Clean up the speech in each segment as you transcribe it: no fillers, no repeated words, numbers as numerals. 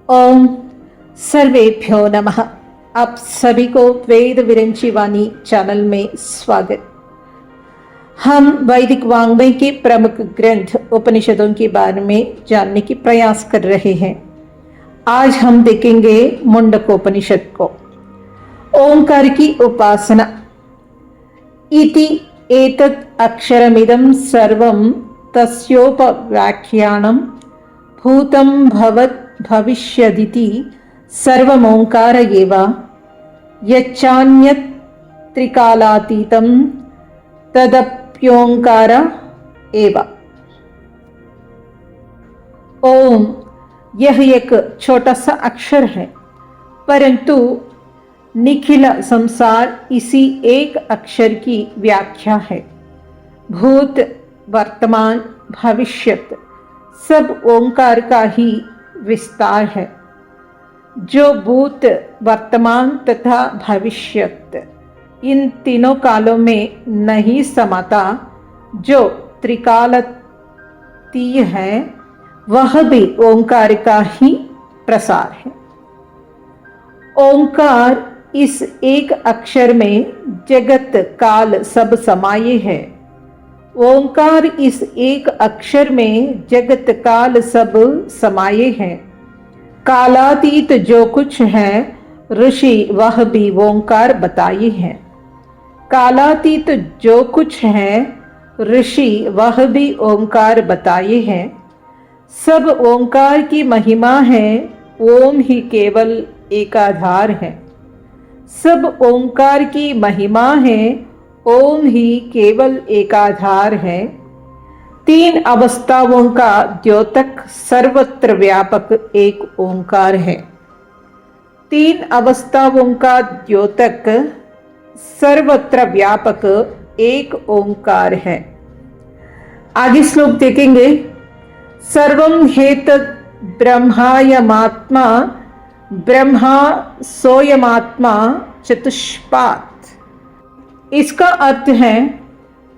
ओम सर्वेभ्यो नमः। आप सभी को वेद विरंची वाणी चैनल में स्वागत। हम वैदिक वाङ्मय के प्रमुख ग्रंथ उपनिषदों के बारे में जानने की प्रयास कर रहे हैं। आज हम देखेंगे मुंडकोपनिषद को। ओंकार की उपासना। इति एतत् अक्षरमिदं सर्वं तस्योपव्याख्यानं भूतं भवत् भविष्यदिति सर्वमोंकार एव यच्चान्यत् त्रिकालातीतं तदप्योंकार एव। ओम यह एक छोटा सा अक्षर है, परंतु निखिल संसार इसी एक अक्षर की व्याख्या है। भूत, वर्तमान, भविष्यत सब ओंकार का ही विस्तार है। जो भूत, वर्तमान तथा भविष्यत इन तीनों कालों में नहीं समाता, जो त्रिकालातीय है, वह भी ओंकार का ही प्रसार है। ओंकार इस एक अक्षर में जगत काल सब समाये है। ओंकार इस एक अक्षर में जगत काल सब समाये हैं। कालातीत जो कुछ है ऋषि वह भी ओंकार बताए हैं। कालातीत जो कुछ है ऋषि वह भी ओंकार बताए हैं। सब ओंकार की महिमा है। ओम ही केवल एकाधार है। सब ओंकार की महिमा है। ओम ही केवल एकाधार है। तीन अवस्थाओं का द्योतक सर्वत्र व्यापक एक ओंकार है। तीन अवस्थाओं का द्योतक सर्वत्र व्यापक एक ओंकार है। आगे श्लोक देखेंगे। सर्वं हेतत् ब्रह्मायमात्मा ब्रह्मा सोयमात्मा चतुष्पात्। इसका अर्थ है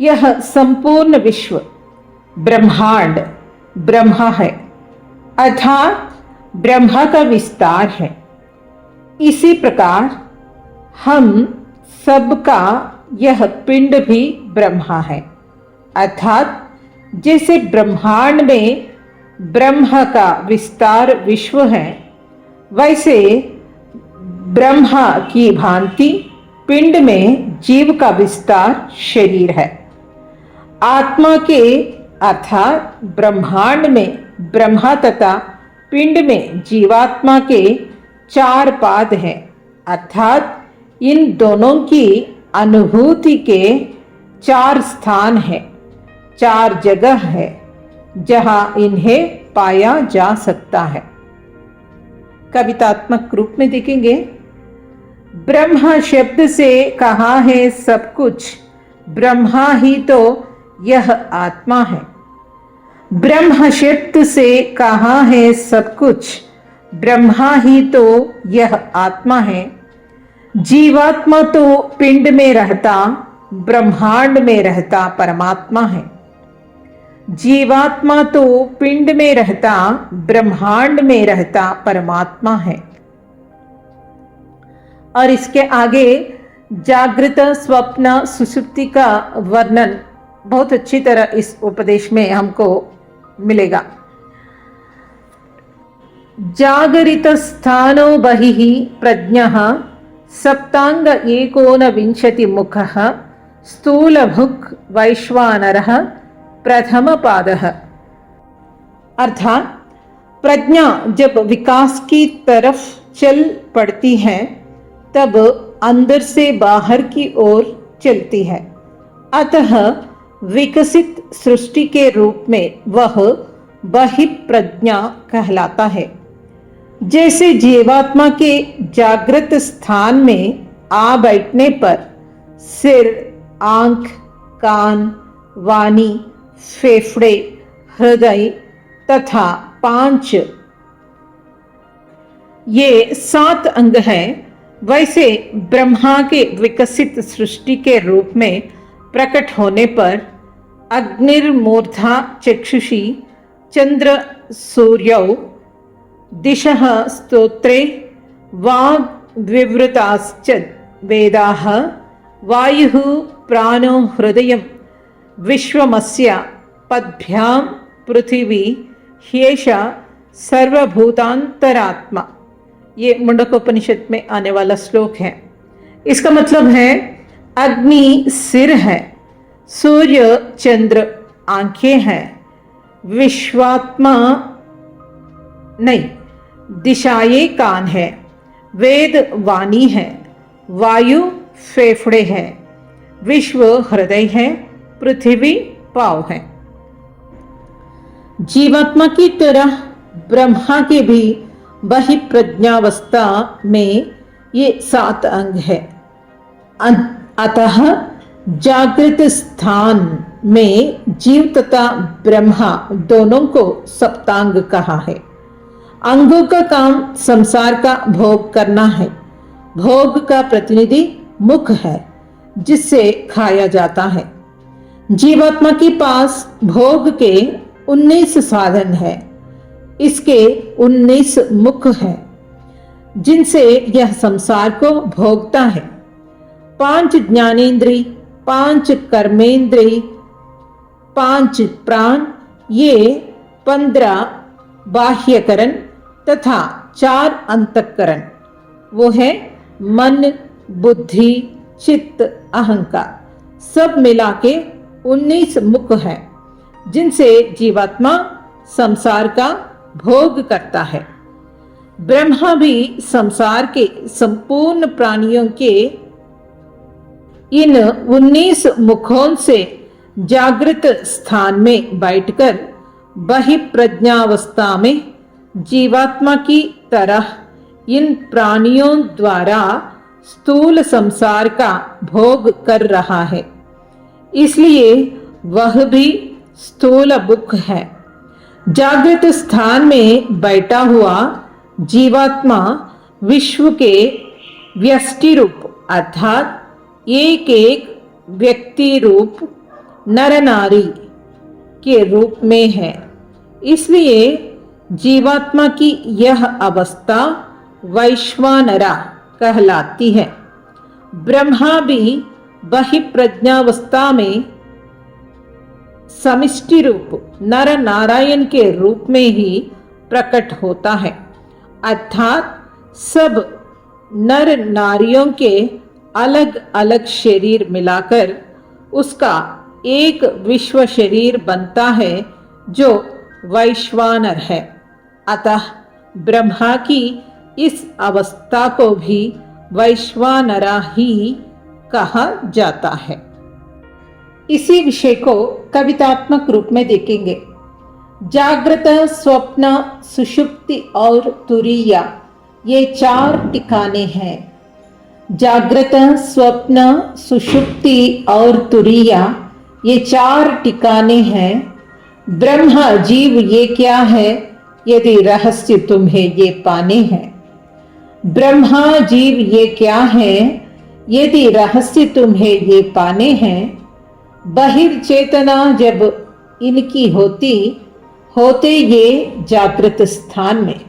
यह संपूर्ण विश्व ब्रह्मांड ब्रह्मा है, अर्थात ब्रह्मा का विस्तार है। इसी प्रकार हम सबका यह पिंड भी ब्रह्मा है, अर्थात जैसे ब्रह्मांड में ब्रह्मा का विस्तार विश्व है, वैसे ब्रह्मा की भांति पिंड में जीव का विस्तार शरीर है। आत्मा के अर्थात ब्रह्मांड में ब्रह्मा तथा पिंड में जीवात्मा के चार पाद हैं, अर्थात इन दोनों की अनुभूति के चार स्थान हैं, चार जगह है जहां इन्हें पाया जा सकता है। कवितात्मक रूप में देखेंगे। ब्रह्मा शब्द से कहा है सब कुछ, ब्रह्मा ही तो यह आत्मा है। ब्रह्म शब्द से कहा है सब कुछ, ब्रह्मा ही तो यह आत्मा है। जीवात्मा तो पिंड में रहता ब्रह्मांड में रहता परमात्मा है। जीवात्मा तो पिंड में रहता ब्रह्मांड में रहता परमात्मा है। और इसके आगे जागृत, स्वप्न, सुषुप्ति का वर्णन बहुत अच्छी तरह इस उपदेश में हमको मिलेगा। जागरित स्थानो बहिः प्रज्ञः सप्तांग एकोनविंशति मुखः स्थूलभुक् वैश्वानरः प्रथम पादः। अर्थात प्रज्ञा जब विकास की तरफ चल पड़ती है तब अंदर से बाहर की ओर चलती है। अतः विकसित सृष्टि के रूप में वह बहिप्रज्ञा कहलाता है। जैसे जीवात्मा के जागृत स्थान में आ बैठने पर सिर, आंख, कान, वाणी, फेफड़े, हृदय तथा पांच ये 7 अंग हैं, वैसे ब्रह्मा के विकसित सृष्टि के रूप में प्रकट होने पर अग्निर्मूर्धा चक्षुषी चंद्र सूर्यौ दिशः स्तोत्रे वाग्विवृताश्च वेदाः वायुः प्राणो हृदयं विश्वमस्य पद्भ्यां पृथिवी ह्येषा सर्वभूतांतरात्मा। ये मुंडकोपनिषद में आने वाला श्लोक है। इसका मतलब है अग्नि सिर है, सूर्य चंद्र आंखें हैं, विश्वात्मा नहीं, दिशाएं कान है, वेद वाणी है, वायु फेफड़े है, विश्व हृदय है, पृथ्वी पाँव है। जीवात्मा की तरह ब्रह्मा के भी बहिप्रज्ञावस्था में ये 7 अंग है। अतः जागृत स्थान में जीव तथा ब्रह्मा दोनों को सप्तांग कहा है। अंगों का काम संसार का भोग करना है। भोग का प्रतिनिधि मुख है जिससे खाया जाता है। जीवात्मा के पास भोग के 19 साधन है। इसके 19 मुख हैं जिनसे यह संसार को भोगता है। 5 ज्ञानेंद्रिय, 5 कर्मेंद्रिय, 5 प्राण, ये 15 बाह्यकरण तथा 4 अंतःकरण, वो है मन, बुद्धि, चित्त, अहंकार, सब मिला के 19 मुख हैं जिनसे जीवात्मा संसार का भोग करता है। ब्रह्मा भी संसार के संपूर्ण प्राणियों के इन 19 मुखों से जागृत स्थान में बैठकर बहिप्रज्ञावस्था में जीवात्मा की तरह इन प्राणियों द्वारा स्थूल संसार का भोग कर रहा है। इसलिए वह भी स्थूल मुख है। जागृत स्थान में बैठा हुआ जीवात्मा विश्व के व्यष्टि रूप अर्थात एक एक व्यक्ति रूप नर नारी के रूप में है। इसलिए जीवात्मा की यह अवस्था वैश्वानरा कहलाती है। ब्रह्मा भी बहिप्रज्ञावस्था में समिष्टि रूप नर नारायण के रूप में ही प्रकट होता है, अर्थात सब नर नारियों के अलग अलग शरीर मिलाकर उसका एक विश्व शरीर बनता है जो वैश्वानर है। अतः ब्रह्मा की इस अवस्था को भी वैश्वानरा ही कहा जाता है। इसी विषय को कवितात्मक रूप में देखेंगे। जागृत, स्वप्न, सुषुप्ति और तुरीया, ये 4 ठिकाने हैं। जागृत, स्वप्न, सुषुप्ति और तुरीया, ये 4 ठिकाने हैं। ब्रह्म जीव ये क्या है, यदि रहस्य तुम्हें ये पाने हैं। ब्रह्मा जीव ये क्या है, यदि रहस्य तुम्हें ये पाने हैं। बहिर्चेतना जब इनकी होते ये जागृत स्थान में।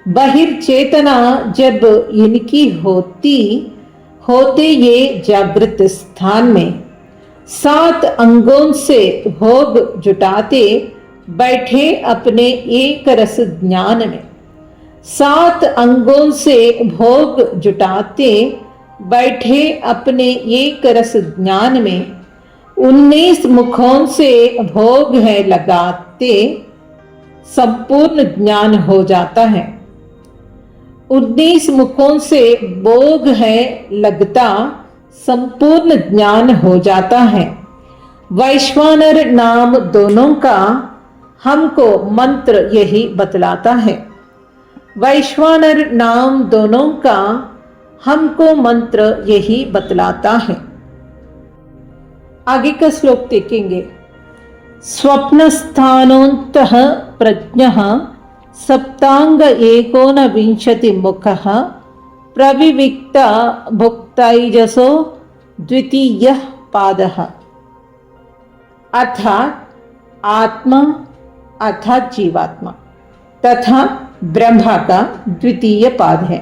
बहिर्चेतना जब इनकी होते ये जागृत स्थान में। 7 अंगों से भोग जुटाते बैठे अपने एक रस ज्ञान में। 7 अंगों से भोग जुटाते बैठे अपने एक रस ज्ञान में। 19 मुखों से भोग है लगाते संपूर्ण ज्ञान हो जाता है। 19 मुखों से भोग है लगता संपूर्ण ज्ञान हो जाता है। वैश्वानर नाम दोनों का हमको मंत्र यही बतलाता है। वैश्वानर नाम दोनों का हमको मंत्र यही बतलाता है। आगे का श्लोक देखेंगे। स्वप्नस्थानोन्तः प्रज्ञः सप्तांग एकोनविंशति मुखः प्रविविक्त भुक्तैजसो द्वितीयः पादः। अर्थात आत्मा अर्थात जीवात्मा तथा ब्रह्मा का द्वितीय पाद है।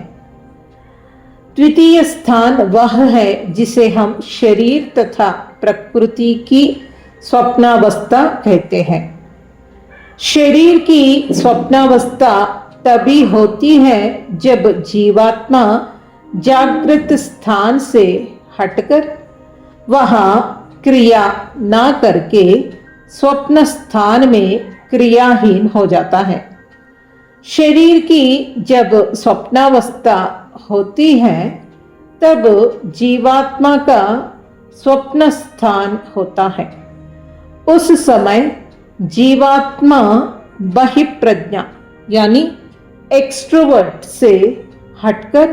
द्वितीय स्थान वह है जिसे हम शरीर तथा प्रकृति की स्वप्नावस्था कहते हैं। शरीर की स्वप्नावस्था तभी होती है जब जीवात्मा जागृत स्थान से हटकर वहाँ क्रिया ना करके स्वप्न स्थान में क्रियाहीन हो जाता है। शरीर की जब स्वप्नावस्था होती है तब जीवात्मा का स्वप्न स्थान होता है। उस समय जीवात्मा बहिप्रज्ञा यानी एक्सट्रोवर्ट से हटकर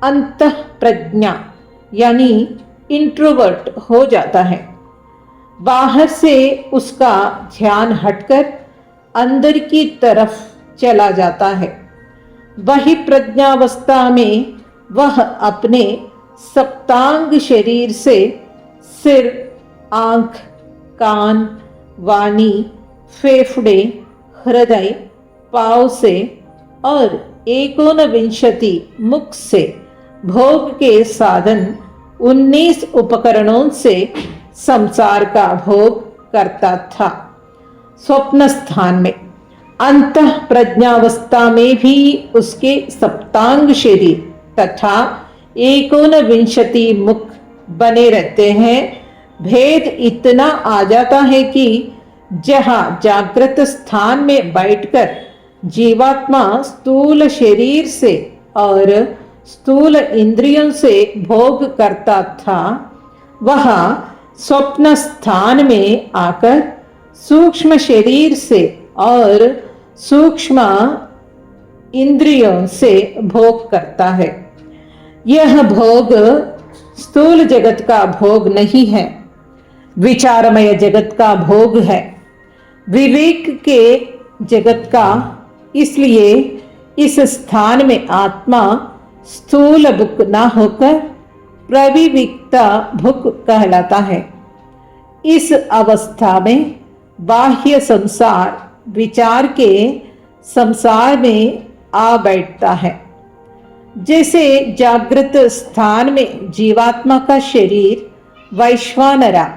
अंतः प्रज्ञा यानी इंट्रोवर्ट हो जाता है। बाहर से उसका ध्यान हटकर अंदर की तरफ चला जाता है। बहिप्रज्ञावस्था में वह अपने सप्तांग शरीर से सिर, आंख, कान, वाणी, फेफड़े, हृदय, पाँव से और 19 मुख से भोग के साधन 19 उपकरणों से संसार का भोग करता था। स्वप्न स्थान में अंतः प्रज्ञावस्था में भी उसके सप्तांग शरीर तथा 19 मुख बने रहते हैं। भेद इतना आ जाता है कि जहाँ जागृत स्थान में बैठकर जीवात्मा स्थूल शरीर से और स्थूल इंद्रियों से भोग करता था, वहाँ स्वप्न स्थान में आकर सूक्ष्म शरीर से और सूक्ष्म इंद्रियों से भोग करता है। यह भोग स्थूल जगत का भोग नहीं है, विचारमय जगत का भोग है, विवेक के जगत का। इसलिए इस स्थान में आत्मा स्थूल भुक न होकर प्रविविक्ता भुक कहलाता है। इस अवस्था में बाह्य संसार विचार के संसार में आ बैठता है। जैसे जागृत स्थान में जीवात्मा का शरीर वैश्वानरा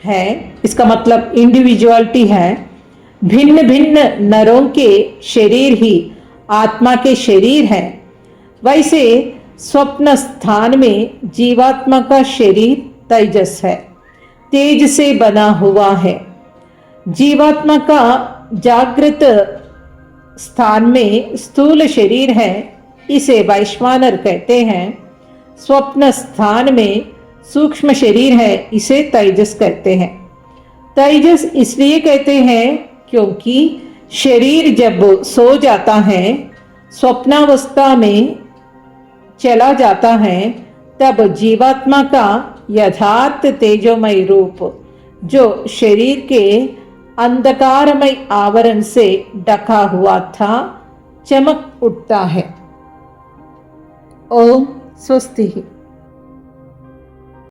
है, इसका मतलब इंडिविजुअलिटी है, भिन्न भिन्न नरों के शरीर ही आत्मा के शरीर है, वैसे स्वप्न स्थान में जीवात्मा का शरीर तेजस है, तेज से बना हुआ है। जीवात्मा का जागृत स्थान में स्थूल शरीर है, इसे वैश्वानर कहते हैं। स्वप्न स्थान में सूक्ष्म शरीर है, इसे तेजस कहते हैं। तेजस इसलिए कहते हैं क्योंकि शरीर जब सो जाता है, स्वप्नावस्था में चला जाता है, तब जीवात्मा का यथार्थ तेजोमय रूप जो शरीर के अंधकारमय आवरण से ढका हुआ था, चमक उठता है। ओम स्वस्ति।